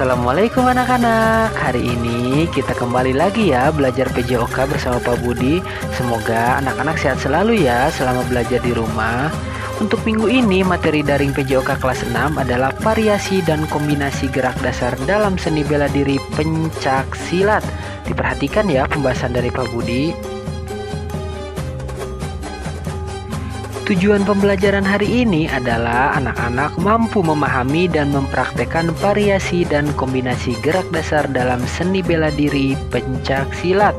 Assalamualaikum anak-anak. Hari ini kita kembali lagi ya belajar PJOK bersama Pak Budi. Semoga anak-anak sehat selalu ya selama belajar di rumah. Untuk minggu ini materi daring PJOK kelas 6 adalah variasi dan kombinasi gerak dasar dalam seni bela diri pencak silat. Diperhatikan ya pembahasan dari Pak Budi. Tujuan pembelajaran hari ini adalah anak-anak mampu memahami dan mempraktekkan variasi dan kombinasi gerak dasar dalam seni bela diri pencak silat.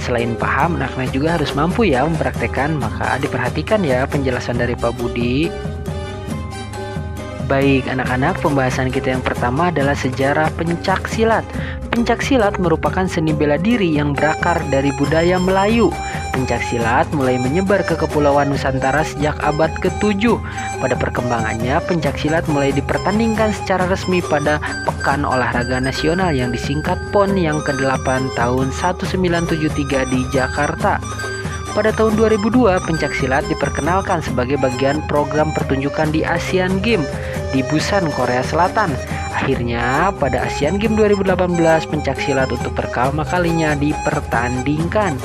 Selain paham, anak-anak juga harus mampu ya mempraktekkan, maka diperhatikan ya penjelasan dari Pak Budi. Baik anak-anak, pembahasan kita yang pertama adalah sejarah pencak silat. Pencak silat merupakan seni bela diri yang berakar dari budaya Melayu. Pencak silat mulai menyebar ke Kepulauan Nusantara sejak abad ke-7. Pada perkembangannya, pencak silat mulai dipertandingkan secara resmi pada Pekan Olahraga Nasional yang disingkat PON yang ke-8 tahun 1973 di Jakarta. Pada tahun 2002, pencak silat diperkenalkan sebagai bagian program pertunjukan di Asian Games di Busan, Korea Selatan. Akhirnya, pada Asian Games 2018, pencak silat untuk pertama kalinya dipertandingkan.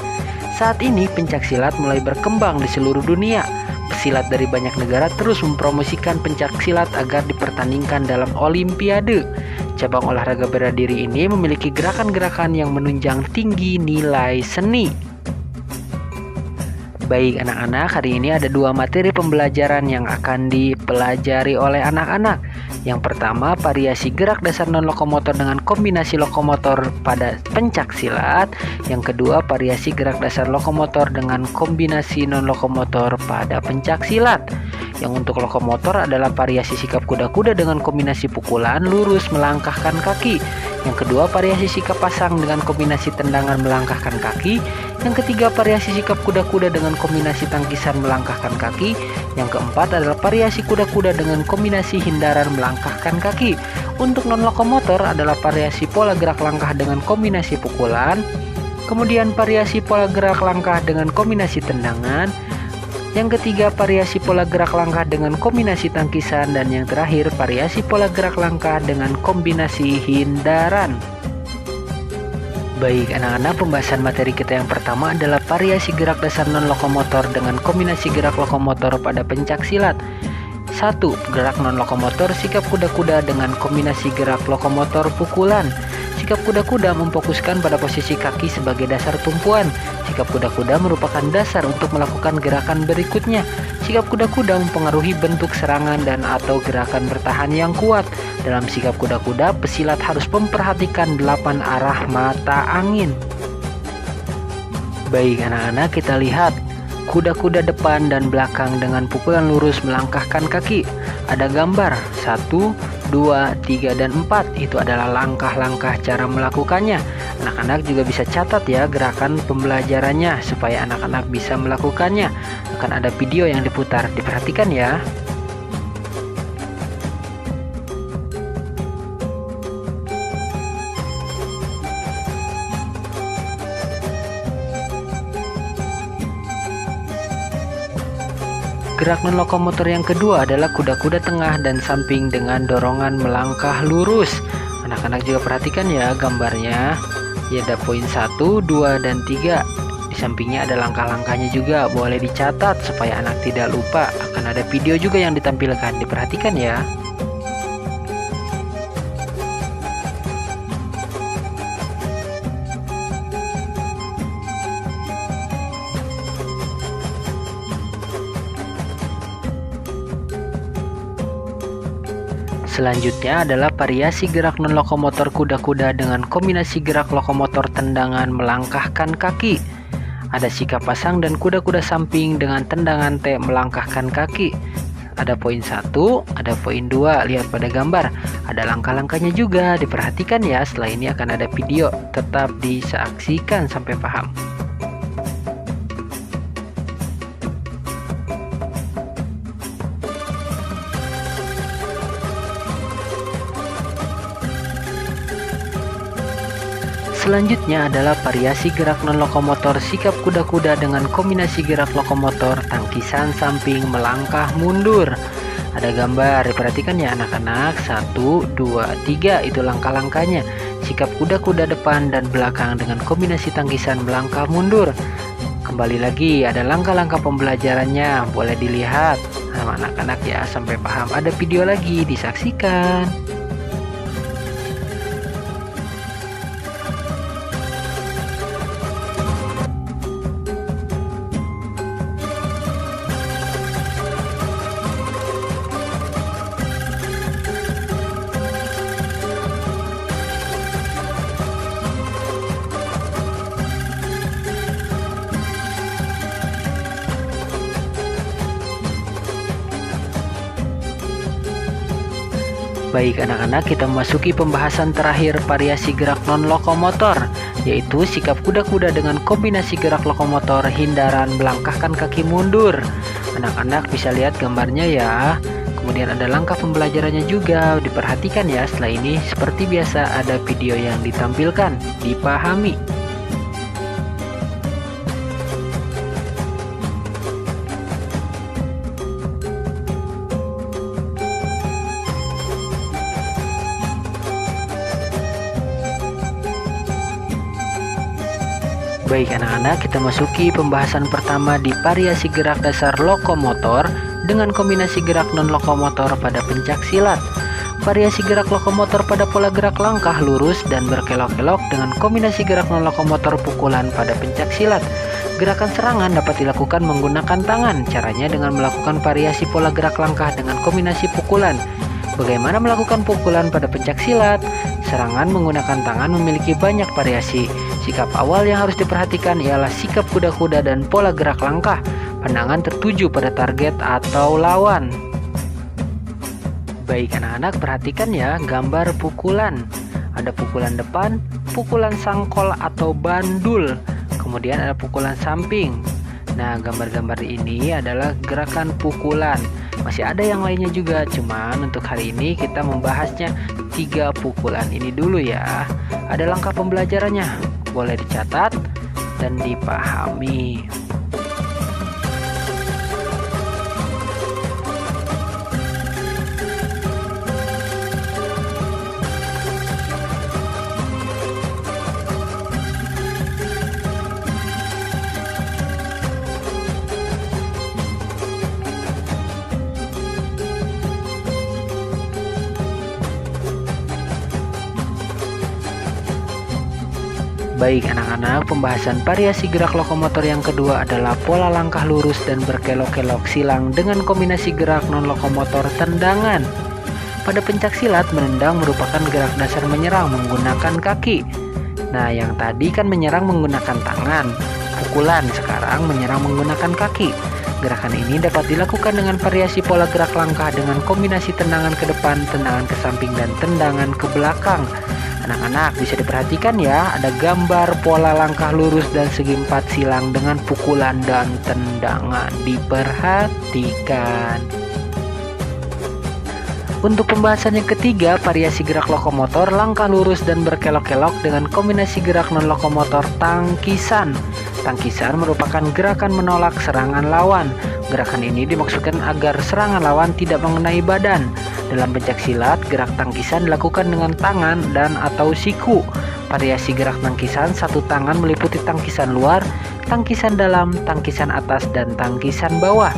Saat ini pencak silat mulai berkembang di seluruh dunia. Pesilat dari banyak negara terus mempromosikan pencak silat agar dipertandingkan dalam Olimpiade. Cabang olahraga bela diri ini memiliki gerakan-gerakan yang menunjang tinggi nilai seni. Baik anak-anak, hari ini ada dua materi pembelajaran yang akan dipelajari oleh anak-anak. Yang pertama, variasi gerak dasar non-lokomotor dengan kombinasi lokomotor pada pencak silat. Yang kedua, variasi gerak dasar lokomotor dengan kombinasi non-lokomotor pada pencak silat. Yang untuk lokomotor adalah variasi sikap kuda-kuda dengan kombinasi pukulan, lurus, melangkahkan kaki. Yang kedua, variasi sikap pasang dengan kombinasi tendangan melangkahkan kaki. Yang ketiga, variasi sikap kuda-kuda dengan kombinasi tangkisan melangkahkan kaki. Yang keempat adalah variasi kuda-kuda dengan kombinasi hindaran melangkahkan kaki. Untuk non-lokomotor adalah variasi pola gerak langkah dengan kombinasi pukulan. Kemudian variasi pola gerak langkah dengan kombinasi tendangan. Yang ketiga, variasi pola gerak langkah dengan kombinasi tangkisan. Dan yang terakhir, variasi pola gerak langkah dengan kombinasi hindaran. Baik anak-anak, pembahasan materi kita yang pertama adalah variasi gerak dasar non-lokomotor dengan kombinasi gerak lokomotor pada pencak silat. 1. Gerak non-lokomotor sikap kuda-kuda dengan kombinasi gerak lokomotor pukulan. Sikap kuda-kuda memfokuskan pada posisi kaki sebagai dasar tumpuan. Sikap kuda-kuda merupakan dasar untuk melakukan gerakan berikutnya. Sikap kuda-kuda mempengaruhi bentuk serangan dan atau gerakan bertahan yang kuat. Dalam sikap kuda-kuda, pesilat harus memperhatikan 8 arah mata angin. Baik anak-anak, kita lihat kuda-kuda depan dan belakang dengan pukulan lurus melangkahkan kaki. Ada gambar 1, 2, 3, dan 4. Itu adalah langkah-langkah cara melakukannya. Anak-anak juga bisa catat ya gerakan pembelajarannya supaya anak-anak bisa melakukannya. Akan ada video yang diputar, diperhatikan ya. Gerak non-lokomotor yang kedua adalah kuda-kuda tengah dan samping dengan dorongan melangkah lurus. Anak-anak juga perhatikan ya gambarnya. Ya, ada poin 1, 2, dan 3. Di sampingnya ada langkah-langkahnya juga. Boleh dicatat supaya anak tidak lupa. Akan ada video juga yang ditampilkan. Diperhatikan ya. Selanjutnya adalah variasi gerak non-lokomotor kuda-kuda dengan kombinasi gerak lokomotor tendangan melangkahkan kaki. Ada sikap pasang dan kuda-kuda samping dengan tendangan T melangkahkan kaki. Ada poin 1, ada poin 2, lihat pada gambar. Ada langkah-langkahnya juga, diperhatikan ya. Setelah ini akan ada video, tetap disaksikan sampai paham. Selanjutnya adalah variasi gerak non-lokomotor sikap kuda-kuda dengan kombinasi gerak lokomotor tangkisan samping melangkah mundur. Ada gambar, perhatikan ya anak-anak. 1, 2, 3 itu langkah-langkahnya. Sikap kuda-kuda depan dan belakang dengan kombinasi tangkisan melangkah mundur. Kembali lagi, ada langkah-langkah pembelajarannya, boleh dilihat sama anak-anak ya sampai paham. Ada video lagi, disaksikan. Baik anak-anak, kita memasuki pembahasan terakhir variasi gerak non-lokomotor, yaitu sikap kuda-kuda dengan kombinasi gerak lokomotor hindaran melangkahkan kaki mundur. Anak-anak bisa lihat gambarnya ya. Kemudian ada langkah pembelajarannya juga, diperhatikan ya. Setelah ini seperti biasa ada video yang ditampilkan, dipahami. Baik anak-anak, kita masuki pembahasan pertama di variasi gerak dasar lokomotor dengan kombinasi gerak non-lokomotor pada pencak silat. Variasi gerak lokomotor pada pola gerak langkah lurus dan berkelok-kelok dengan kombinasi gerak non-lokomotor pukulan pada pencak silat. Gerakan serangan dapat dilakukan menggunakan tangan. Caranya dengan melakukan variasi pola gerak langkah dengan kombinasi pukulan. Bagaimana melakukan pukulan pada pencak silat? Serangan menggunakan tangan memiliki banyak variasi. Sikap awal yang harus diperhatikan ialah sikap kuda-kuda dan pola gerak langkah. Pandangan tertuju pada target atau lawan. Baik anak-anak, perhatikan ya gambar pukulan. Ada pukulan depan, pukulan sangkol atau bandul, kemudian ada pukulan samping. Nah, gambar-gambar ini adalah gerakan pukulan. Masih ada yang lainnya juga, cuman untuk hari ini kita membahasnya 3 pukulan ini dulu ya. Ada langkah pembelajarannya, boleh dicatat dan dipahami. Baik anak-anak, pembahasan variasi gerak lokomotor yang kedua adalah pola langkah lurus dan berkelok-kelok silang dengan kombinasi gerak non-lokomotor tendangan. Pada pencak silat, menendang merupakan gerak dasar menyerang menggunakan kaki. Nah, yang tadi kan menyerang menggunakan tangan. Pukulan sekarang menyerang menggunakan kaki. Gerakan ini dapat dilakukan dengan variasi pola gerak langkah dengan kombinasi tendangan ke depan, tendangan ke samping, dan tendangan ke belakang. Anak-anak bisa diperhatikan ya, ada gambar pola langkah lurus dan segi 4 silang dengan pukulan dan tendangan. Diperhatikan. Untuk pembahasan yang ketiga, variasi gerak lokomotor langkah lurus dan berkelok-kelok dengan kombinasi gerak non-lokomotor tangkisan. Tangkisan merupakan gerakan menolak serangan lawan. Gerakan ini dimaksudkan agar serangan lawan tidak mengenai badan. Dalam pencak silat, gerak tangkisan dilakukan dengan tangan dan atau siku. Variasi gerak tangkisan, satu tangan meliputi tangkisan luar, tangkisan dalam, tangkisan atas, dan tangkisan bawah.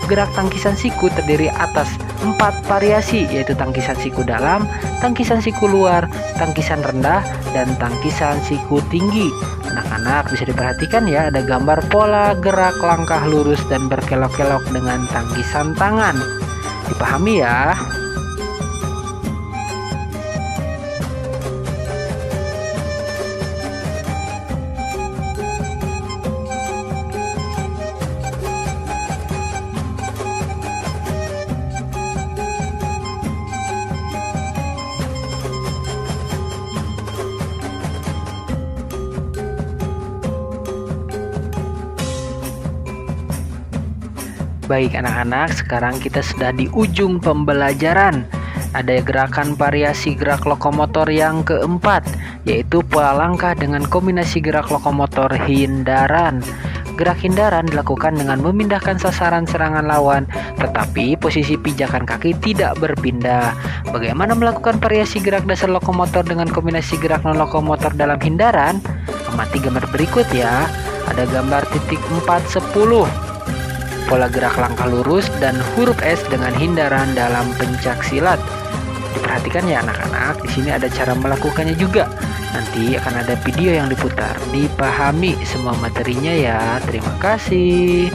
Gerak tangkisan siku terdiri atas 4 variasi, yaitu tangkisan siku dalam, tangkisan siku luar, tangkisan rendah, dan tangkisan siku tinggi. Anak-anak bisa diperhatikan ya, ada gambar pola gerak langkah lurus dan berkelok-kelok dengan tangkisan tangan. Dipahami ya. Baik anak-anak, sekarang kita sudah di ujung pembelajaran. Ada gerakan variasi gerak lokomotor yang keempat, yaitu pola langkah dengan kombinasi gerak lokomotor hindaran. Gerak hindaran dilakukan dengan memindahkan sasaran serangan lawan, tetapi posisi pijakan kaki tidak berpindah. Bagaimana melakukan variasi gerak dasar lokomotor dengan kombinasi gerak non-lokomotor dalam hindaran? Amati gambar berikut ya. Ada gambar titik 410. Pola gerak langkah lurus dan huruf S dengan hindaran dalam pencak silat. Diperhatikan ya anak-anak, di sini ada cara melakukannya juga. Nanti akan ada video yang diputar. Dipahami semua materinya ya. Terima kasih.